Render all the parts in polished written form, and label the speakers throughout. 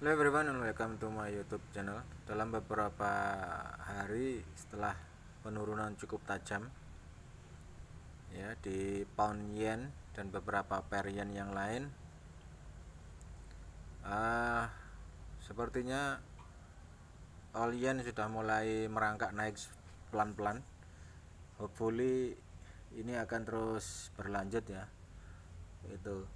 Speaker 1: Hello everyone and welcome to my YouTube channel. Dalam beberapa hari setelah penurunan cukup tajam ya di pound yen dan beberapa pair yen yang lain, sepertinya all yen sudah mulai merangkak naik pelan-pelan. Hopefully ini akan terus berlanjut ya. Itu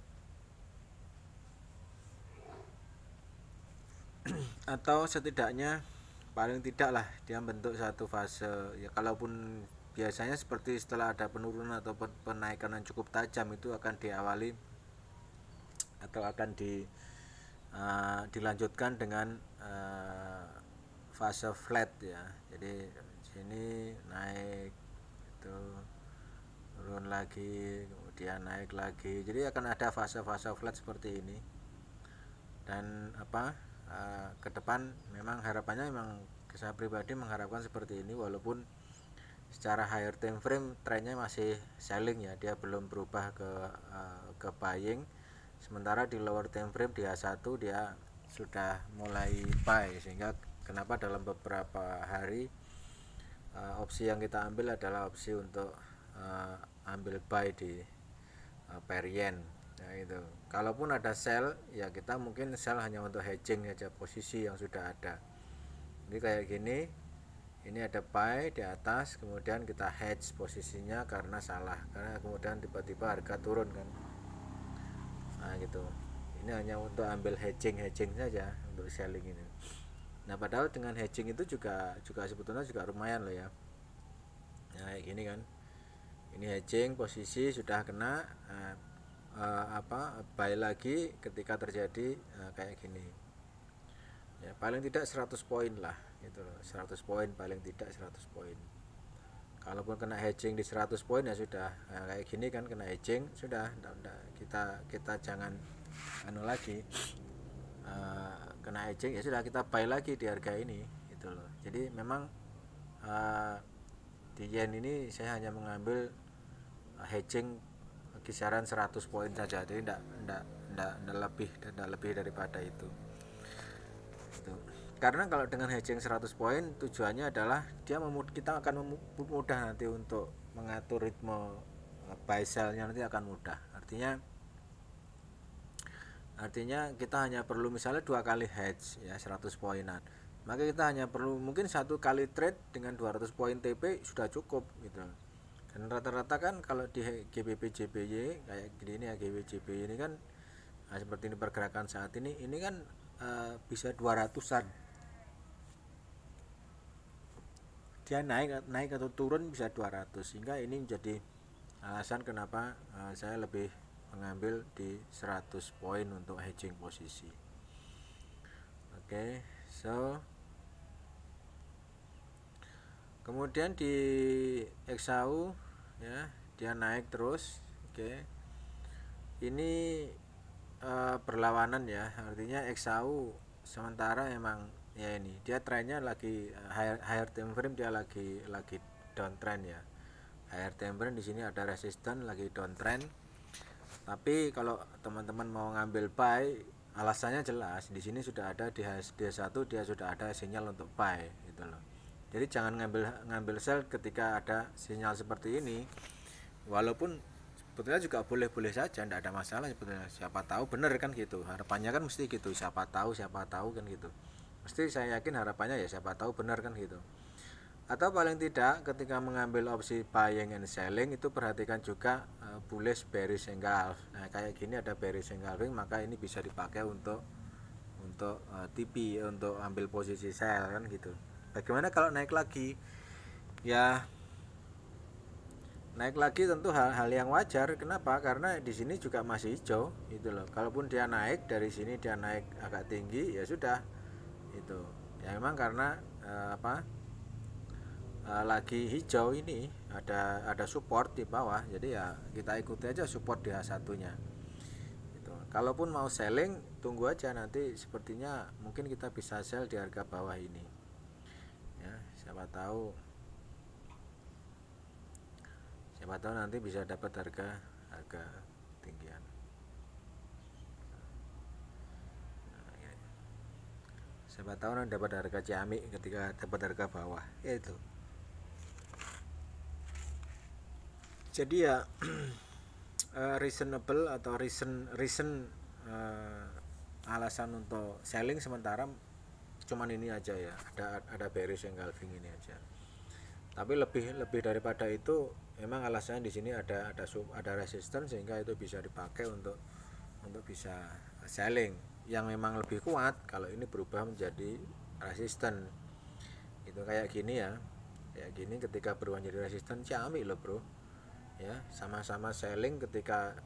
Speaker 1: atau setidaknya paling tidak lah dia bentuk satu fase ya, kalaupun biasanya seperti setelah ada penurunan atau penaikan yang cukup tajam itu akan diawali atau akan dilanjutkan dengan fase flat ya. Jadi sini naik itu turun lagi kemudian naik lagi, jadi akan ada fase-fase flat seperti ini. Dan ke depan memang harapannya, memang saya pribadi mengharapkan seperti ini, walaupun secara higher time frame trennya masih selling ya, dia belum berubah ke buying. Sementara di lower time frame di H1 dia sudah mulai buy, sehingga kenapa dalam beberapa hari opsi yang kita ambil adalah opsi untuk ambil buy di pair yen. Nah itu, kalaupun ada sell ya kita mungkin sell hanya untuk hedging aja posisi yang sudah ada. Jadi kayak gini, ini ada buy di atas, kemudian kita hedge posisinya karena salah, karena kemudian tiba-tiba harga turun kan. Nah gitu, ini hanya untuk ambil hedging saja untuk selling ini. Nah padahal dengan hedging itu juga sebetulnya juga lumayan loh ya. Nah kayak gini kan, ini hedging posisi sudah kena, buy lagi ketika terjadi kayak gini ya, paling tidak 100 poin lah gitu loh, 100 poin paling tidak 100 poin. Kalaupun kena hedging di 100 poin ya sudah, kayak gini kan kena hedging sudah, kita jangan lagi kena hedging ya sudah, kita buy lagi di harga ini gitu loh. Jadi memang di yen ini saya hanya mengambil hedging kisaran 100 poin saja, jadi tidak lebih daripada itu. Karena kalau dengan hedging 100 poin tujuannya adalah kita akan mudah nanti untuk mengatur ritme buy sell-nya, nanti akan mudah. Artinya kita hanya perlu misalnya 2 kali hedge ya 100 poinan, maka kita hanya perlu mungkin 1 kali trade dengan 200 poin TP sudah cukup gitu. Dan rata-rata kan kalau di GBP JPY kayak gini ya, GBP JPY ini kan seperti ini pergerakan saat ini kan bisa 200-an. Dia naik atau turun bisa 200, sehingga ini menjadi alasan kenapa saya lebih mengambil di 100 poin untuk hedging posisi. Oke, so kemudian di XAU ya, dia naik terus. Oke, ini berlawanan ya, artinya XAU sementara emang ya, ini dia trennya lagi higher time frame, dia lagi downtrend ya. Higher time frame di sini ada resisten, lagi downtrend. Tapi kalau teman-teman mau ngambil buy, alasannya jelas, di sini sudah ada di H1 dia sudah ada sinyal untuk buy gitu loh. Jadi jangan ngambil sell ketika ada sinyal seperti ini. Walaupun sebetulnya juga boleh-boleh saja, tidak ada masalah sebetulnya. Siapa tahu bener kan gitu. Harapannya kan mesti gitu. Siapa tahu kan gitu. Mesti saya yakin harapannya ya siapa tahu benar kan gitu. Atau paling tidak ketika mengambil opsi buying and selling itu perhatikan juga bullish bearish engulf. Nah kayak gini ada bearish engulfing, maka ini bisa dipakai untuk TP, untuk ambil posisi sell kan gitu. Bagaimana kalau naik lagi? Ya naik lagi tentu hal yang wajar. Kenapa? Karena di sini juga masih hijau gitu loh. Kalaupun dia naik dari sini, dia naik agak tinggi ya sudah itu. Ya memang karena lagi hijau ini ada support di bawah, jadi ya kita ikuti aja support di H1-nya gitu. Kalaupun mau selling tunggu aja, nanti sepertinya mungkin kita bisa sell di harga bawah ini ya, siapa tahu nanti bisa dapat harga tinggian. siapa tahu nanti dapat harga ciamik ketika dapat harga bawah itu. Jadi ya reasonable atau reason alasan untuk selling sementara cuman ini aja ya, ada bearish engulfing ini aja. Tapi lebih daripada itu memang alasannya di sini ada resistance sehingga itu bisa dipakai untuk bisa selling yang memang lebih kuat kalau ini berubah menjadi resisten. Itu kayak gini ya, kayak gini ketika berubah menjadi resisten ciamik loh bro ya, sama-sama selling ketika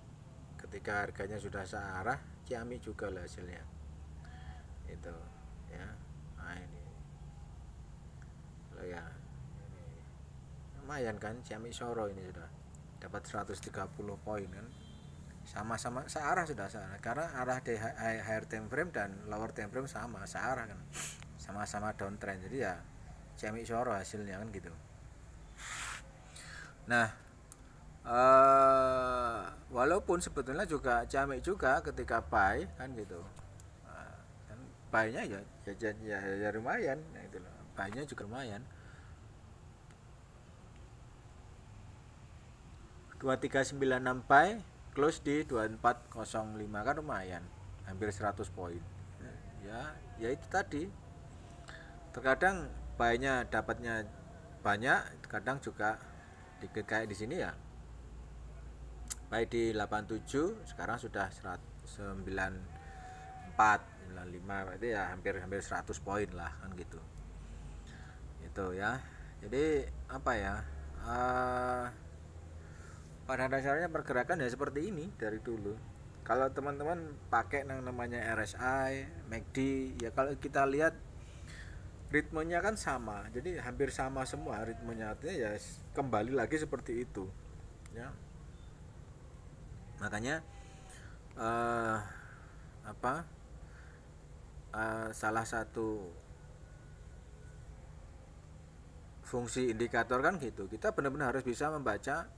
Speaker 1: harganya sudah searah ciamik juga lah hasilnya itu ya. Nah ini lo ya, ini lumayan kan ciamik soro ini sudah dapat 130 poin kan, sama-sama searah sudah searah karena arah di higher time frame dan lower time frame sama searah kan, sama-sama downtrend, jadi ya ciamik soro hasilnya kan gitu. Nah walaupun sebetulnya juga ciamik juga ketika buy kan gitu, kan buy-nya ya lumayan nah itu loh, buy-nya juga lumayan 2396 buy close di 2405 kan lumayan hampir 100 poin ya itu tadi, terkadang buy-nya dapatnya banyak, kadang juga dikit kayak di sini ya, buy di 87 sekarang sudah 94 95 itu ya hampir 100 poin lah kan gitu itu ya. Jadi apa ya, pada dasarnya pergerakan ya seperti ini dari dulu. Kalau teman-teman pakai yang namanya RSI, MACD ya, kalau kita lihat ritmenya kan sama, jadi hampir sama semua ritmenya, artinya ya kembali lagi seperti itu ya. Makanya salah satu fungsi indikator kan gitu, kita benar-benar harus bisa membaca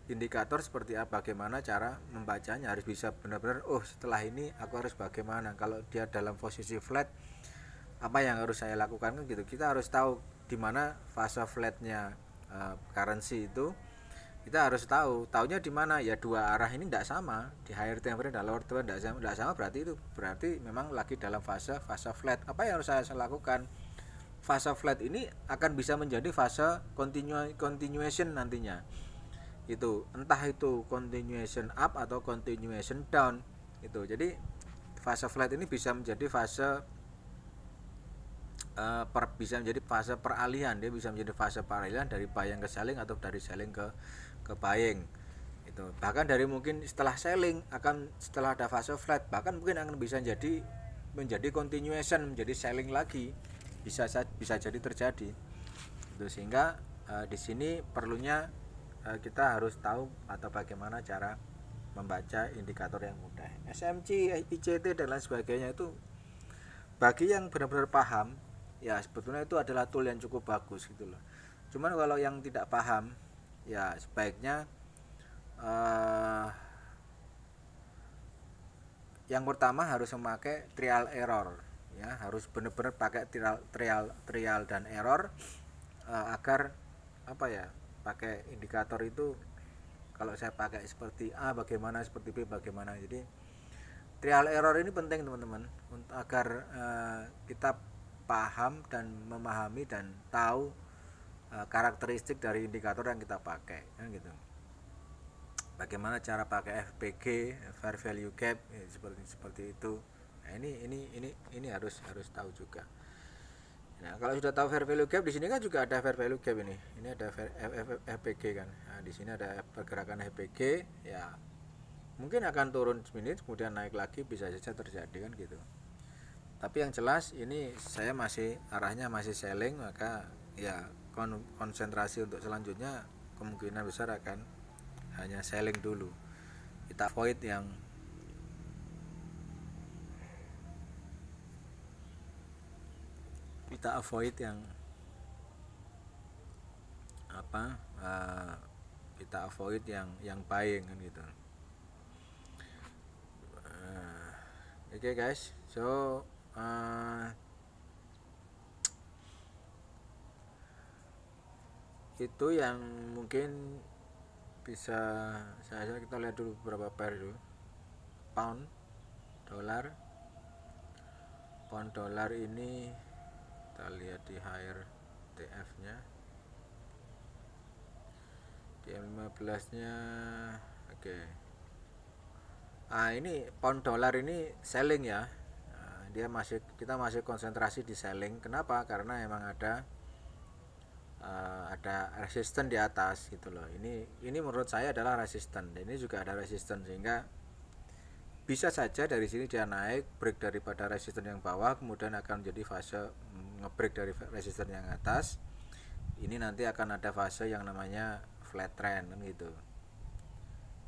Speaker 1: indikator seperti apa, bagaimana cara membacanya, harus bisa benar-benar setelah ini aku harus bagaimana, kalau dia dalam posisi flat apa yang harus saya lakukan kan gitu. Kita harus tahu di mana fase flatnya currency itu, kita harus tahunya di mana ya, dua arah ini tidak sama, di higher time frame dan lower time frame tidak sama, berarti memang lagi dalam fase flat. Apa yang harus saya lakukan? Fase flat ini akan bisa menjadi fase continuation nantinya, itu entah itu continuation up atau continuation down itu. Jadi fase flat ini bisa menjadi fase bisa menjadi fase peralihan, dia bisa menjadi fase peralihan dari buying ke selling atau dari selling ke buying itu. Bahkan dari mungkin setelah selling akan, setelah ada fase flat, bahkan mungkin akan bisa menjadi continuation, menjadi selling lagi, bisa jadi terjadi itu. Sehingga di sini perlunya kita harus tahu atau bagaimana cara membaca indikator yang mudah, SMC, ICT dan lain sebagainya. Itu bagi yang benar-benar paham ya sebetulnya itu adalah tool yang cukup bagus gitu loh. Cuman kalau yang tidak paham ya sebaiknya yang pertama harus memakai trial error ya, harus benar-benar pakai trial dan error agar apa ya, pakai indikator itu kalau saya pakai seperti A bagaimana, seperti B bagaimana. Jadi trial error ini penting teman-teman, agar kita paham dan memahami dan tahu karakteristik dari indikator yang kita pakai kan gitu. Bagaimana cara pakai FPG, fair value gap ya, seperti itu. Nah, ini harus tahu juga. Nah, kalau sudah tahu fair value gap, di sini kan juga ada fair value gap ini. Ini ada FPG kan. Nah, di sini ada pergerakan FPG ya. Mungkin akan turun semenit kemudian naik lagi, bisa saja terjadi kan gitu. Tapi yang jelas ini saya masih arahnya masih selling, maka ya konsentrasi untuk selanjutnya kemungkinan besar akan hanya selling dulu. Kita avoid yang yang buying kan gitu. Oke guys, so itu yang mungkin bisa kita lihat dulu beberapa pair dulu. Pound dolar ini kita lihat di higher TF nya di M15 nya. Oke. Ini pound dolar ini selling ya. Kita masih konsentrasi di selling. Kenapa? Karena emang ada resisten di atas gitu loh. Ini menurut saya adalah resisten. Dan ini juga ada resisten, sehingga bisa saja dari sini dia naik, break daripada resisten yang bawah, kemudian akan menjadi fase ngebreak dari resisten yang atas. Ini nanti akan ada fase yang namanya flat trend kan gitu.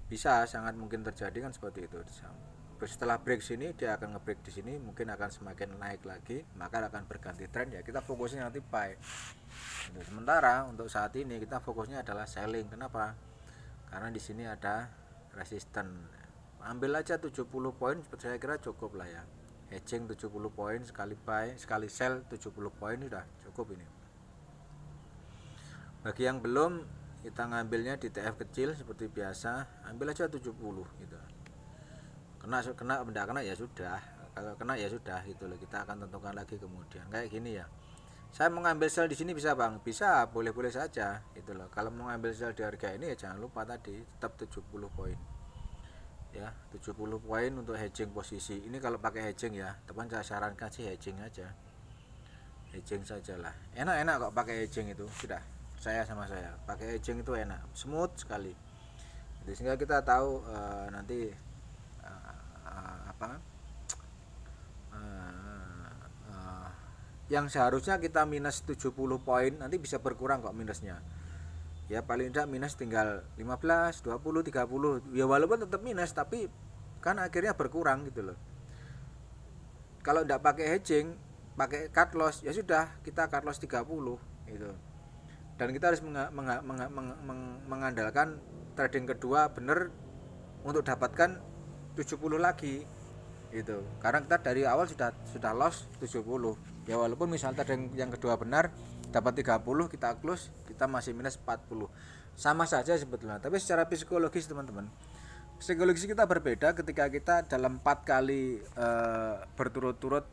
Speaker 1: Bisa, sangat mungkin terjadi kan seperti itu. Setelah break sini dia akan ngebreak di sini, mungkin akan semakin naik lagi, maka akan berganti trend ya. Kita fokusnya nanti buy. Sementara untuk saat ini kita fokusnya adalah selling. Kenapa? Karena di sini ada resisten. Ambil aja 70 poin, saya kira cukup lah ya. Hedging 70 poin, sekali buy, sekali sell 70 poin sudah cukup ini. Bagi yang belum, kita ngambilnya di TF kecil seperti biasa, ambil aja 70 gitu. Kena benda kena ya sudah. Kalau kena ya sudah gitu loh. Kita akan tentukan lagi kemudian. Kayak gini ya. Saya mau ngambil sell di sini bisa Bang? Bisa, boleh-boleh saja gitu loh. Kalau mau ngambil sell di harga ini ya jangan lupa tadi tetap 70 poin. Ya, 70 poin untuk hedging posisi. Ini kalau pakai hedging ya, teman saya sarankan sih hedging aja. Hedging sajalah. Enak-enak kok pakai hedging itu. Sudah, saya sama saya. Pakai hedging itu enak, smooth sekali. Jadi, sehingga kita tahu nanti yang seharusnya kita minus 70 poin nanti bisa berkurang kok minusnya. Ya paling tidak minus tinggal 15, 20, 30. Ya walaupun tetap minus tapi kan akhirnya berkurang gitu loh. Kalau tidak pakai hedging, pakai cut loss, ya sudah kita cut loss 30 gitu. Dan kita harus mengandalkan trading kedua benar untuk dapatkan 70 lagi gitu. Karena kita dari awal sudah loss 70. Ya walaupun misalnya trading yang kedua benar dapat 30, kita close, kita masih minus 40. Sama saja sebetulnya, tapi secara psikologis teman-teman, psikologis kita berbeda ketika kita dalam 4 kali berturut-turut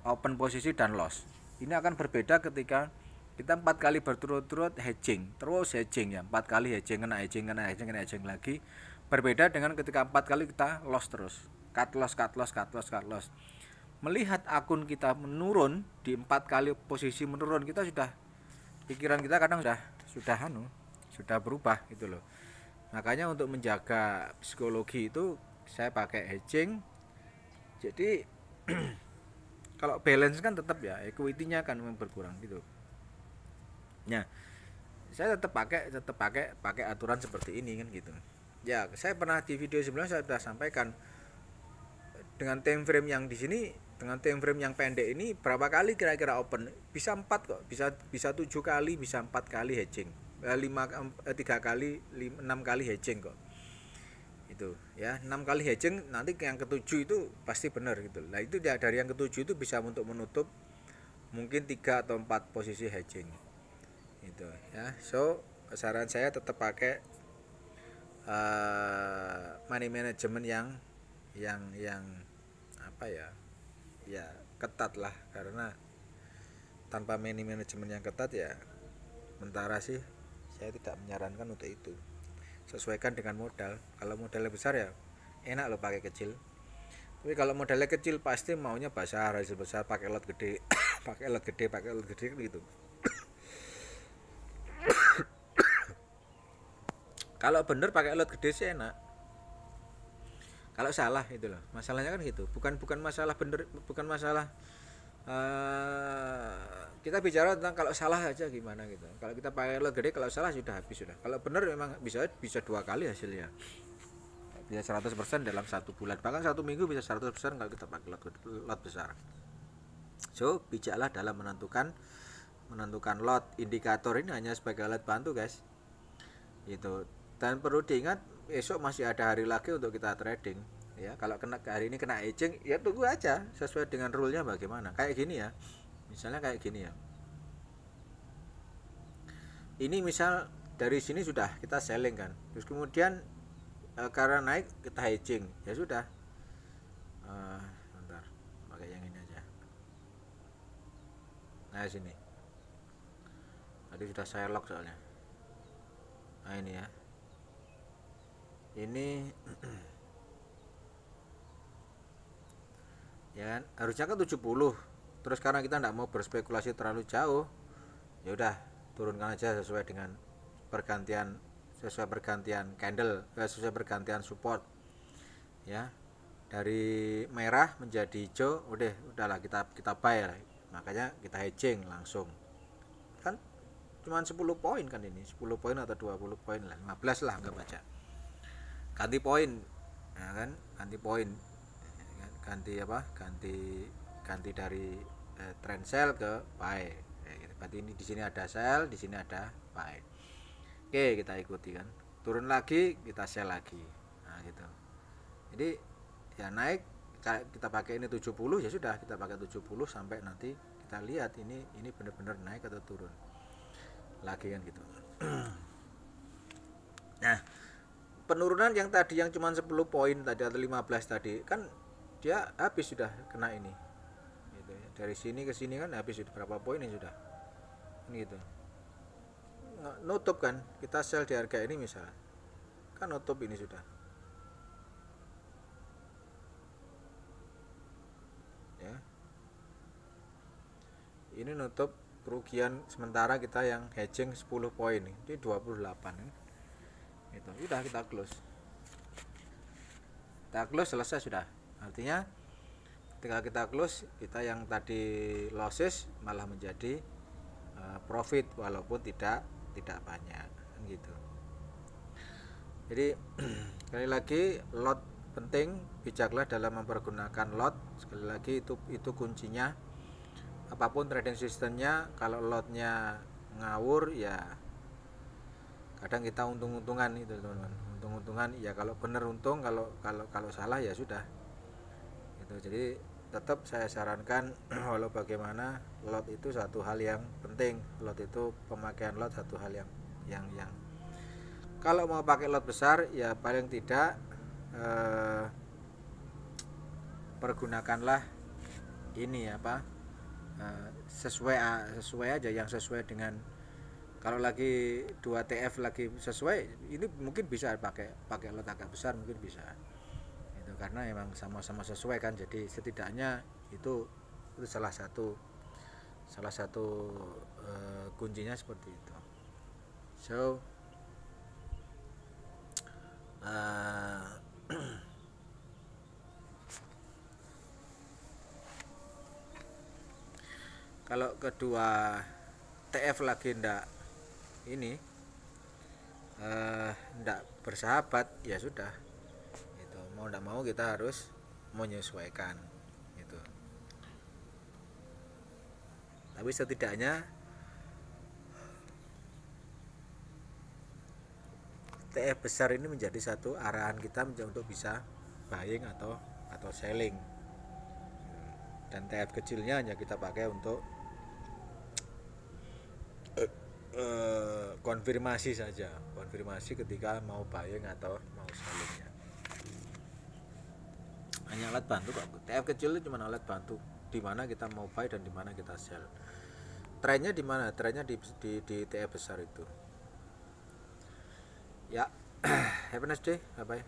Speaker 1: open posisi dan loss. Ini akan berbeda ketika kita 4 kali berturut-turut hedging, terus hedging ya, 4 kali hedging, kena hedging lagi. Berbeda dengan ketika 4 kali kita loss terus, cut loss. Melihat akun kita menurun di 4 kali posisi menurun, kita sudah, pikiran kita kadang sudah berubah gitu loh. Makanya untuk menjaga psikologi itu saya pakai hedging. Jadi kalau balance kan tetap ya, equity-nya kan berkurang gitu. Nah, saya tetap pakai aturan seperti ini kan gitu. Ya, saya pernah di video sebelumnya saya sudah sampaikan, dengan time frame yang di sini, dengan time frame yang pendek ini berapa kali kira-kira open? Bisa 4 kok, bisa 7 kali, bisa 4 kali hedging. 3 kali, 6 kali hedging kok. Itu ya, 6 kali hedging, nanti yang ketujuh itu pasti benar gitu. Nah, itu ya, dari yang ketujuh itu bisa untuk menutup mungkin 3 atau 4 posisi hedging. Itu ya. So, saran saya tetap pakai money management yang apa ya ketat lah, karena tanpa money management yang ketat ya sementara sih saya tidak menyarankan untuk itu. Sesuaikan dengan modal. Kalau modalnya besar ya enak lo pakai kecil, tapi kalau modalnya kecil pasti maunya besar, hasil besar, pakai lot gede pakai lot gede gitu. Kalau bener pakai lot gede sih enak. Kalau salah itu loh, masalahnya kan gitu. Bukan masalah bener, bukan masalah kita bicara tentang kalau salah aja gimana gitu. Kalau kita pakai lot gede, kalau salah sudah habis sudah. Kalau bener memang bisa 2 kali hasilnya. Bisa 100% dalam 1 bulan. Bahkan 1 minggu bisa 100% kalau kita pakai lot besar. So, bijaklah dalam menentukan lot. Indikator ini hanya sebagai alat bantu, guys. Gitu. Dan perlu diingat, esok masih ada hari lagi untuk kita trading ya. Kalau hari ini kena hedging ya tunggu aja sesuai dengan rule-nya bagaimana. Kayak gini ya, misalnya kayak gini ya, ini misal dari sini sudah kita selling kan, terus kemudian karena naik kita hedging, ya sudah. Bentar, pakai yang ini aja. Nah sini, tadi sudah saya lock soalnya. Nah ini ya, ini ya kan harusnya kan 70, terus karena kita tidak mau berspekulasi terlalu jauh, ya udah turunkan aja sesuai dengan pergantian, sesuai pergantian candle, sesuai pergantian support ya, dari merah menjadi hijau, udahlah kita buy lah. Makanya kita hedging langsung kan, cuma 10 poin kan, ini 10 poin atau 20 poin lah, 15 lah anggap aja, ganti poin ya kan, ganti poin, ganti apa, ganti dari trend sell ke buy gitu. Berarti ini di sini ada sell, di sini ada buy. Oke, kita ikuti kan, turun lagi kita sell lagi, nah gitu. Jadi ya naik kita pakai ini 70, ya sudah kita pakai 70 sampai nanti kita lihat ini benar-benar naik atau turun lagi kan gitu. Nah penurunan yang tadi yang cuma 10 poin tadi atau 15 tadi kan dia habis sudah kena ini gitu ya. Dari sini ke sini kan habis sudah berapa poin ini sudah gitu, nutup kan, kita sell di harga ini misal kan, nutup ini sudah ya, ini nutup kerugian sementara kita yang hedging 10 poin ini 28 itu sudah kita close selesai sudah. Artinya ketika kita close, kita yang tadi losses malah menjadi profit walaupun tidak banyak gitu. Jadi sekali lagi, lot penting, bijaklah dalam mempergunakan lot. Sekali lagi itu kuncinya. Apapun trading sistemnya, kalau lotnya ngawur ya kadang kita untung-untungan itu teman-teman, untung-untungan ya, kalau benar untung, kalau salah ya sudah gitu. Jadi tetap saya sarankan walau bagaimana lot itu satu hal yang penting, lot itu pemakaian lot satu hal yang kalau mau pakai lot besar ya paling tidak pergunakanlah ini apa, sesuai aja, yang sesuai dengan, kalau lagi 2 TF lagi sesuai, ini mungkin bisa pakai lot agak besar, mungkin bisa itu, karena emang sama-sama sesuai kan. Jadi setidaknya itu salah satu kuncinya seperti itu. So kalau kedua TF lagi ndak bersahabat, ya sudah itu, mau ndak mau kita harus menyesuaikan gitu. Tapi setidaknya TF besar ini menjadi satu arahan kita untuk bisa buying atau selling, dan TF kecilnya hanya kita pakai untuk konfirmasi saja, konfirmasi ketika mau buying atau mau sellingnya. Hanya alat bantu kok, TF kecil itu cuma alat bantu di mana kita mau buy dan di mana kita sell. Trennya di mana? Trennya di TF besar itu. Ya, have a nice day, bye bye.